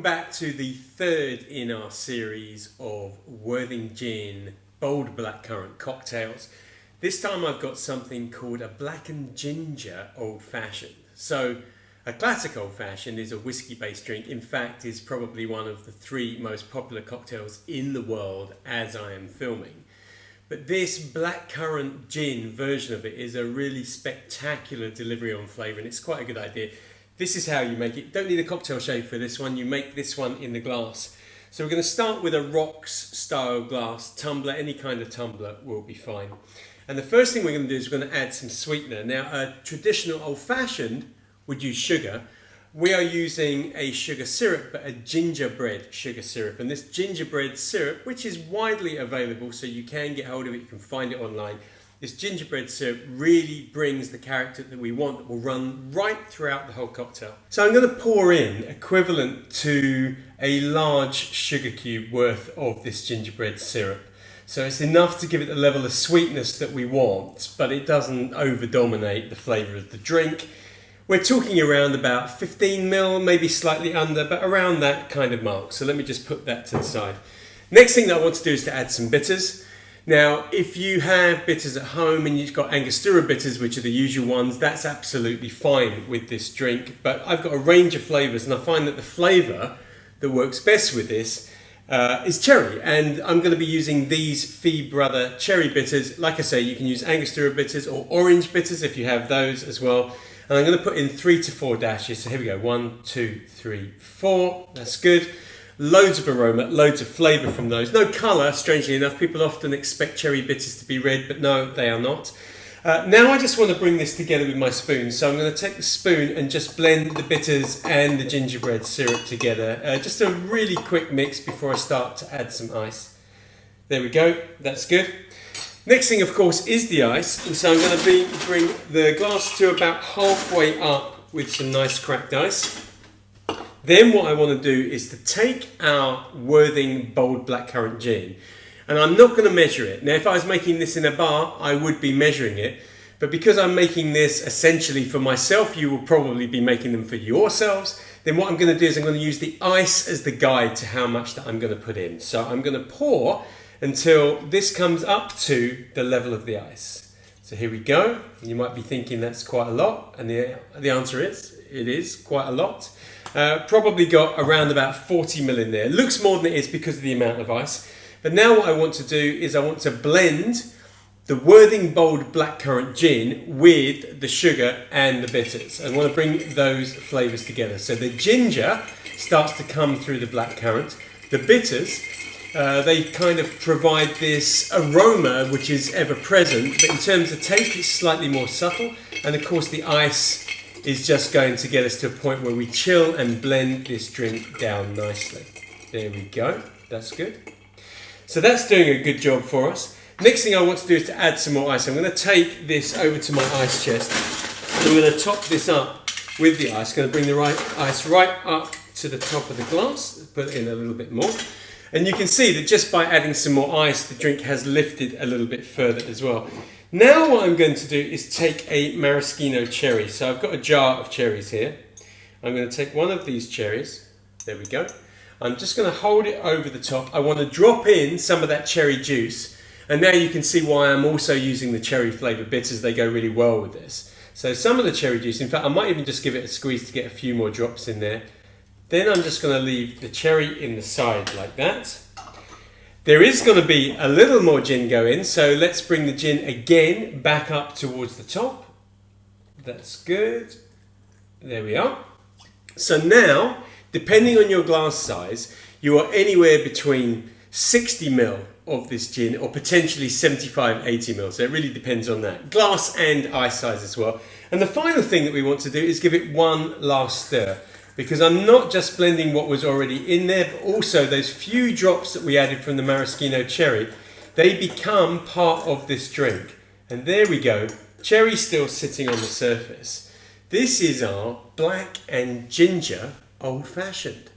back to the third in our series of Worthing Gin bold blackcurrant cocktails. This time I've got something called a blackened ginger old fashioned. So a classic old fashioned is a whiskey based drink. In fact, is probably one of the three most popular cocktails in the world as I am filming. But this blackcurrant gin version of it is a really spectacular delivery on flavour, and it's quite a good idea. This is how you make it. Don't need a cocktail shade for this one. You make this one in the glass. So we're going to start with a rocks style glass tumbler. Any kind of tumbler will be fine. And the first thing we're going to do is we're going to add some sweetener. Now, a traditional old fashioned would use sugar. We are using a sugar syrup, but a gingerbread sugar syrup. And this gingerbread syrup, which is widely available, so you can get hold of it, you can find it online. This gingerbread syrup really brings the character that we want, that will run right throughout the whole cocktail. So I'm going to pour in equivalent to a large sugar cube worth of this gingerbread syrup. So it's enough to give it the level of sweetness that we want, but it doesn't over-dominate the flavour of the drink. We're talking around about 15 ml, maybe slightly under, but around that kind of mark. So let me just put that to the side. Next thing that I want to do is to add some bitters. Now, if you have bitters at home and you've got Angostura bitters, which are the usual ones, that's absolutely fine with this drink. But I've got a range of flavours, and I find that the flavour that works best with this is cherry. And I'm going to be using these Fee Brother cherry bitters. Like I say, you can use Angostura bitters or orange bitters if you have those as well. And I'm going to put in 3 to 4 dashes. So here we go, 1, 2, 3, 4. That's good. Loads of aroma, loads of flavour from those. No colour, strangely enough. People often expect cherry bitters to be red, but no, they are not. Now I just want to bring this together with my spoon. So I'm going to take the spoon and just blend the bitters and the gingerbread syrup together. Just a really quick mix before I start to add some ice. There we go, that's good. Next thing, of course, is the ice. And so I'm going to bring the glass to about halfway up with some nice cracked ice. Then what I want to do is to take our Worthing bold blackcurrant gin, and I'm not going to measure it. Now, if I was making this in a bar, I would be measuring it. But because I'm making this essentially for myself, you will probably be making them for yourselves. Then what I'm going to do is I'm going to use the ice as the guide to how much that I'm going to put in. So I'm going to pour until this comes up to the level of the ice. So here we go. You might be thinking that's quite a lot, and the answer is, it is quite a lot. Probably got around about 40 ml in there. It looks more than it is because of the amount of ice. But now what I want to do is I want to blend the Worthing bold blackcurrant gin with the sugar and the bitters. I want to bring those flavours together. So the ginger starts to come through the blackcurrant. The bitters, they kind of provide this aroma which is ever present, but in terms of taste it's slightly more subtle. And of course the ice is just going to get us to a point where we chill and blend this drink down nicely. There we go, that's good. So that's doing a good job for us. Next thing I want to do is to add some more ice. I'm going to take this over to my ice chest. I'm going to top this up with the ice. Going to bring the ice right up to the top of the glass. Put in a little bit more. And you can see that just by adding some more ice, the drink has lifted a little bit further as well. Now what I'm going to do is take a maraschino cherry. So I've got a jar of cherries here. I'm going to take one of these cherries. There we go. I'm just going to hold it over the top. I want to drop in some of that cherry juice. And now you can see why I'm also using the cherry flavoured bitters. They go really well with this. So some of the cherry juice, in fact I might even just give it a squeeze to get a few more drops in there. Then I'm just going to leave the cherry in the side like that. There is going to be a little more gin go in, so let's bring the gin again back up towards the top. That's good. There we are. So now, depending on your glass size, you are anywhere between 60 ml of this gin or potentially 75, 80 ml. So it really depends on that. Glass and ice size as well. And the final thing that we want to do is give it one last stir, because I'm not just blending what was already in there, but also those few drops that we added from the maraschino cherry, they become part of this drink. And there we go, cherry still sitting on the surface. This is our black and ginger old fashioned.